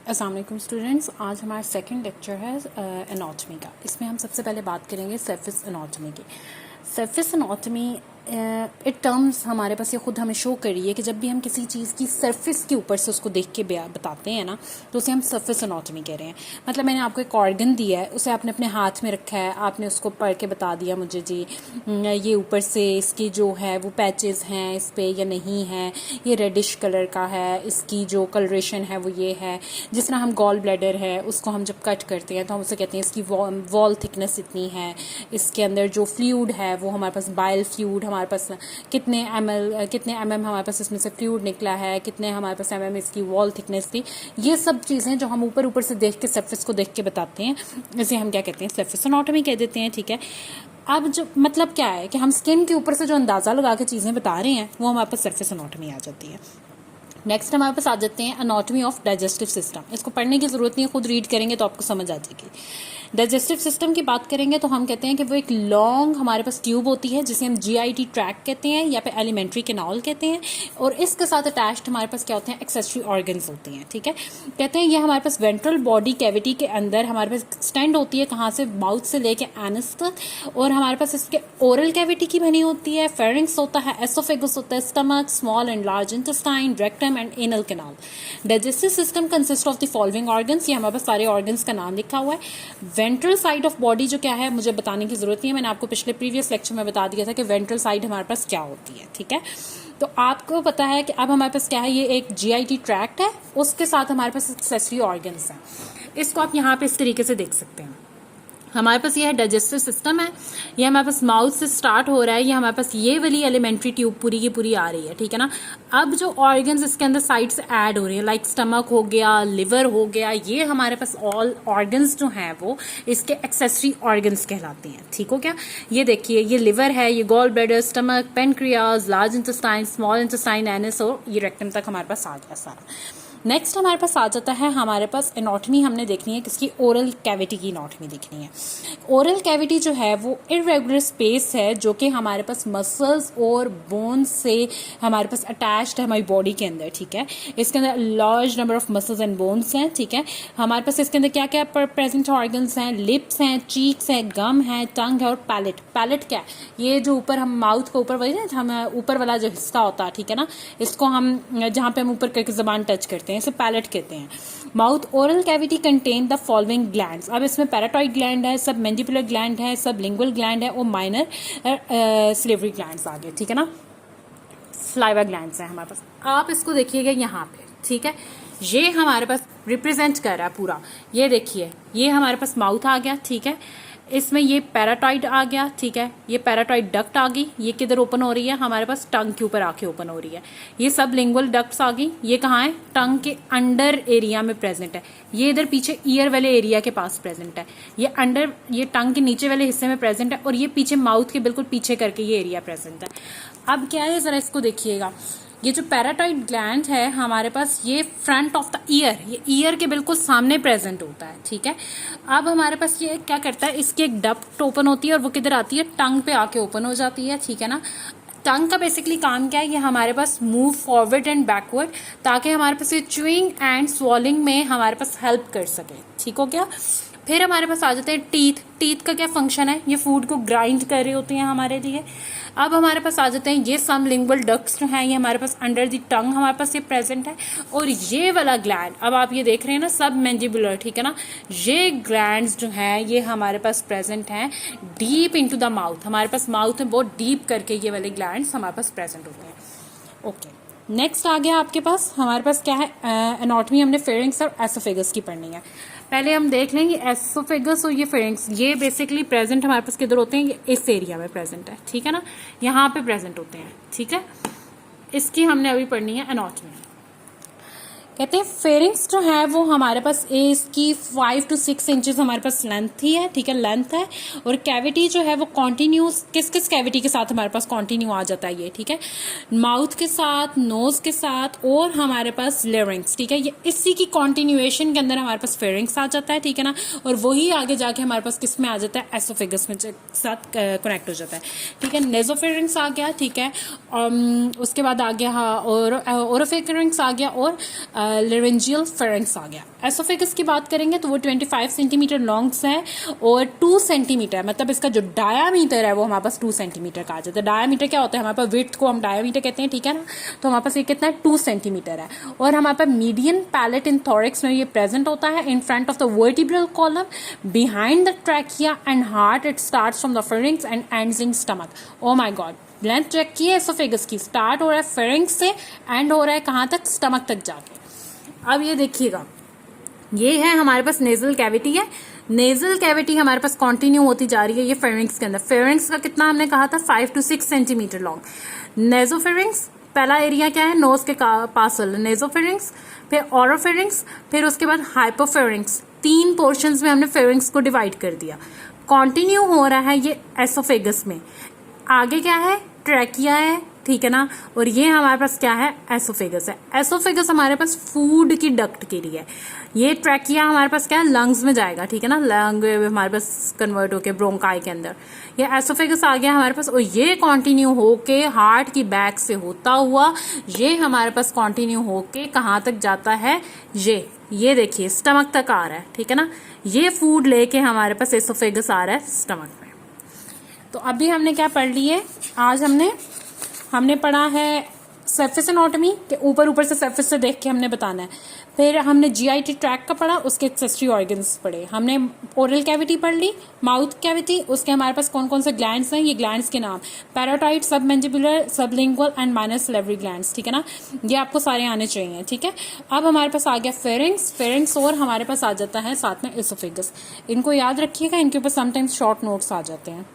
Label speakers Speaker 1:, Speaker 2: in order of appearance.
Speaker 1: अस्सलाम वालेकुम स्टूडेंट्स। आज हमारा सेकंड लेक्चर है एनाटॉमी का। इसमें हम सबसे पहले बात करेंगे सरफेस एनाटॉमी की। सरफेस एनाटॉमी इट टर्म्स हमारे पास ये खुद हमें शो कर रही है कि जब भी हम किसी चीज़ की सरफेस के ऊपर से उसको देख के बताते हैं ना, तो उसे हम सरफेस एनाटॉमी कह रहे हैं। मतलब मैंने आपको एक ऑर्गन दिया है, उसे आपने अपने हाथ में रखा है, आपने उसको पढ़ के बता दिया मुझे जी ये ऊपर से इसकी जो है वो पैचेस हैं इस पर या नहीं है, ये रेडिश कलर का है, इसकी जो कलरेशन है वो ये है। जिस तरह हम गॉल ब्लैडर है उसको हम जब कट करते हैं तो हम उसे कहते हैं इसकी वॉल थिकनेस इतनी है, इसके अंदर जो फ्लूइड है वो हमारे पास बाइल फ्लूइड, हमारे पास कितने एम एम हमारे पास इसमें से फ्लूइड निकला है, कितने हमारे पास एम एम इसकी वॉल थिकनेस थी। ये सब चीज़ें जो हम ऊपर से देख के सरफेस को देख के बताते हैं, इसे हम क्या कहते हैं, सरफेस एनाटॉमी कह देते हैं। ठीक है, अब जो मतलब क्या है कि हम स्किन के ऊपर से जो अंदाज़ा लगा के चीज़ें बता रहे हैं वो हमारे पास सरफेस एनाटॉमी आ जाती है। नेक्स्ट हमारे पास आ जाते हैं एनाटॉमी ऑफ डाइजेस्टिव सिस्टम। इसको पढ़ने की ज़रूरत नहीं है, खुद रीड करेंगे तो आपको समझ आ जाएगी। डाइजेस्टिव सिस्टम की बात करेंगे तो हम कहते हैं कि वो एक लॉन्ग हमारे पास ट्यूब होती है जिसे हम GIT ट्रैक कहते हैं या फिर एलिमेंट्री कैनाल कहते हैं, और इसके साथ अटैच्ड हमारे पास क्या होते हैं, एक्सेसरी ऑर्गन्स होते हैं। ठीक है, कहते हैं ये हमारे पास वेंट्रल बॉडी कैविटी के अंदर हमारे पास एक्सटेंड होती है, कहाँ से, माउथ से लेके एनस तक, और हमारे पास इसके ओरल कैविटी की बनी होती है, फेरिंक्स होता है, एसोफेगस होता है, stomach, small and large intestine, rectum and anal canal. Digestive system consist of the following organs. ये हमारे पास सारे ऑर्गन्स का नाम लिखा हुआ है। वेंट्रल साइड ऑफ बॉडी जो क्या है मुझे बताने की जरूरत नहीं है, मैंने आपको पिछले प्रीवियस लेक्चर में बता दिया था कि वेंट्रल साइड हमारे पास क्या होती है। ठीक है, तो आपको पता है कि अब हमारे पास क्या है, ये एक GIT ट्रैक्ट है, उसके साथ हमारे पास एक्सेसरी ऑर्गन्स हैं। इसको आप यहाँ पे इस तरीके से देख सकते हैं। हमारे पास ये है डाइजेस्टिव सिस्टम है, ये हमारे पास माउथ से स्टार्ट हो रहा है, ये हमारे पास ये वाली एलिमेंट्री ट्यूब पूरी की पूरी आ रही है। ठीक है ना, अब जो ऑर्गन्स इसके अंदर साइड से ऐड हो रहे हैं, लाइक स्टमक हो गया, लिवर हो गया, ये हमारे पास ऑल ऑर्गन्स जो हैं वो इसके एक्सेसरी ऑर्गन्स कहलाते हैं। ठीक हो क्या, ये देखिए, ये लिवर है, ये gall bladder, stomach, pancreas, large intestine, small intestine, anus और ये रेक्टम तक हमारे पास आ गया सारा। नेक्स्ट हमारे पास आ जाता है, हमारे पास एनाटॉमी हमने देखनी है किसकी, ओरल कैविटी की एनाटॉमी देखनी है। ओरल कैविटी जो है वो इरेगुलर स्पेस है जो कि हमारे पास मसल्स और बोन्स से हमारे पास अटैच्ड है हमारी बॉडी के अंदर। ठीक है, इसके अंदर large number of muscles and bones हैं। ठीक है, हमारे पास इसके अंदर क्या क्या प्रेजेंट ऑर्गन्स हैं, लिप्स हैं, चीक्स हैं, गम है, टंग है और पैलेट। पैलेट क्या है, ये जो ऊपर हम माउथ को ऊपर वही ना, हम ऊपर वाला जो हिस्सा होता है, ठीक है ना, इसको हम जहाँ पे हम ऊपर करके जबान टच करते हैं इसे पैलेट कहते हैं। Mouth oral cavity contain the following glands. अब इसमें पैराटॉइड ग्लैंड है, सब मैंडिबुलर ग्लैंड है, सब लिंगुअल ग्लैंड है और माइनर सिलेवरी ग्लैंड्स आ गए। ठीक है ना, स्लाइवा ग्लैंड्स है हमारे पास। आप इसको देखिएगा यहाँ पे। ठीक है, ये हमारे पास रिप्रेजेंट कर रहा है पूरा, ये देखिए, ये हमारे पास माउथ आ गया। ठीक है, इसमें ये पैराटॉइड आ गया। ठीक है, ये पैराटॉइड डक्ट आ गई, ये किधर ओपन हो रही है, हमारे पास टंग के ऊपर आके ओपन हो रही है। ये सब लिंगुअल डक्ट्स आ गई, ये कहाँ है, टंग के अंडर एरिया में प्रेजेंट है। ये इधर पीछे ईयर वाले एरिया के पास प्रेजेंट है, ये अंडर, ये टंग के नीचे वाले हिस्से में प्रेजेंट है, और ये पीछे माउथ के बिल्कुल पीछे करके ये एरिया प्रेजेंट है। अब क्या है, जरा इसको देखिएगा, ये जो पैराटॉइड ग्लैंड है हमारे पास, ये फ्रंट ऑफ द ईयर, ये ईयर के बिल्कुल सामने प्रेजेंट होता है। ठीक है, अब हमारे पास ये क्या करता है, इसकी एक डक्ट ओपन होती है और वो किधर आती है, टंग पे आके ओपन हो जाती है। ठीक है ना, टंग का बेसिकली काम क्या है, ये हमारे पास मूव फॉरवर्ड एंड बैकवर्ड, ताकि हमारे पास ये च्यूइंग एंड स्वॉलिंग में हमारे पास हेल्प कर सके। ठीक हो गया, फिर हमारे पास आ जाते हैं टीथ। टीथ का क्या फंक्शन है, ये फूड को ग्राइंड कर रहे होते हैं हमारे लिए। अब हमारे पास आ जाते हैं ये सब लिंगुअल डक्ट्स जो हैं, ये हमारे पास अंडर द टंग हमारे पास ये प्रेजेंट है, और ये वाला ग्लैंड, अब आप ये देख रहे हैं ना, सब मैंडिबुलर। ठीक है ना, ये ग्लैंड्स जो हैं ये हमारे पास प्रेजेंट हैं डीप इनटू द माउथ, हमारे पास माउथ में बहुत डीप करके ये वाले ग्लैंड्स हमारे पास प्रेजेंट होते हैं। ओके, नेक्स्ट आ गया आपके पास, हमारे पास क्या है, एनाटॉमी हमने फेरिंक्स और एसोफेगस की पढ़नी है। पहले हम देख लेंगे एसोफेगस और ये फेरिंक्स, ये बेसिकली प्रेजेंट हमारे पास किधर होते हैं, ये इस एरिया में प्रेजेंट है। ठीक है ना, यहाँ पे प्रेजेंट होते हैं। ठीक है, इसकी हमने अभी पढ़नी है एनाटॉमी। कहते हैं फेरिंक्स जो है वो हमारे पास इसकी 5 to 6 इंचेस हमारे पास लेंथ ही है। ठीक है, लेंथ है, और कैविटी जो है वो कॉन्टिन्यूस, किस किस कैविटी के साथ हमारे पास कॉन्टिन्यू आ जाता है ये। ठीक है, माउथ के साथ, नोज के साथ और हमारे पास लेरिंग्स। ठीक है, ये इसी की कॉन्टिन्यूएशन के अंदर हमारे पास फेरिंक्स आ जाता है। ठीक है ना, और वही आगे जाके हमारे पास किस में आ जाता है, एसोफेगस में साथ कनेक्ट हो जाता है। ठीक है, नेजोफेरिंक्स आ गया। ठीक है, उसके बाद आ गया और ओरोफेरिंक्स आ गया, और लेरेंजियल फेरेंक्स आ गया। एसोफेगस की बात करेंगे तो वो 25 सेंटीमीटर लॉन्ग्स है और 2 सेंटीमीटर, मतलब इसका जो डायामीटर है वो हमारे पास 2 सेंटीमीटर का आ जाता है। डायामीटर क्या होता है, हमारे पास विड्थ को हम डायामीटर कहते हैं, ठीक है ना। तो हमारे पास ये कितना है, 2 सेंटीमीटर है। और हमारे पास मीडियन पैलेट इन थोरिक्स में ये प्रेजेंट होता है in front of the vertebral column, behind the trachea and heart. It starts from the pharynx and ends in stomach. Oh my god, length check की है एसोफेगस की, start हो रहा है फेरिंग्स से, एंड हो रहा है कहाँ तक, स्टमक तक जाके। अब ये देखिएगा, ये है हमारे पास नेजल कैविटी है। नेजल कैविटी हमारे पास कंटिन्यू होती जा रही है ये फेरिंग्स के अंदर। फेरिंग्स का कितना हमने कहा था, 5 to 6 सेंटीमीटर लॉन्ग। नेजोफेरिंग्स पहला एरिया क्या है, नोज के पास वाला नेजोफेरिंग्स, फिर ओरोफेरिंग्स, फिर उसके बाद हाइपोफेरिंग्स। 3 पोर्शंस में हमने फेरिंग्स को डिवाइड कर दिया। कंटिन्यू हो रहा है ये एसोफेगस में। आगे क्या है, ट्रैकिया है, ठीक है ना। और ये हमारे पास क्या है, एसोफेगस है। एसोफेगस हमारे पास फूड की डक्ट के लिए है। ये ट्रैकिया हमारे पास क्या है, लंग्स में जाएगा, ठीक है ना। लंग हमारे पास कन्वर्ट होके ब्रोंकाई के अंदर। ये एसोफेगस आ गया हमारे पास, और ये कंटिन्यू होके हार्ट की बैक से होता हुआ ये हमारे पास कंटिन्यू होके कहाँ तक जाता है, ये देखिए स्टमक तक आ रहा है, ठीक है ना। ये फूड लेके हमारे पास एसोफेगस आ रहा है स्टमक में। तो अभी हमने क्या पढ़ लिए, आज हमने पढ़ा है सरफेस एनाटॉमी के ऊपर से सरफेस से देख के हमने बताना है। फिर हमने जीआईटी ट्रैक का पढ़ा, उसके एक्सेसरी ऑर्गन्स पढ़े। हमने ओरल कैविटी पढ़ ली, माउथ कैविटी, उसके हमारे पास कौन कौन से ग्लैंड्स हैं, ये ग्लैंड्स के नाम, parotid, submandibular, sublingual and minor salivary glands, ठीक है ना। ये आपको सारे आने चाहिए, ठीक है। अब हमारे पास आ गया फेरिंग्स और हमारे पास आ जाता है साथ में एसोफेगस। इनको याद रखिएगा, इनके ऊपर समटाइम्स शॉर्ट नोट्स आ जाते हैं।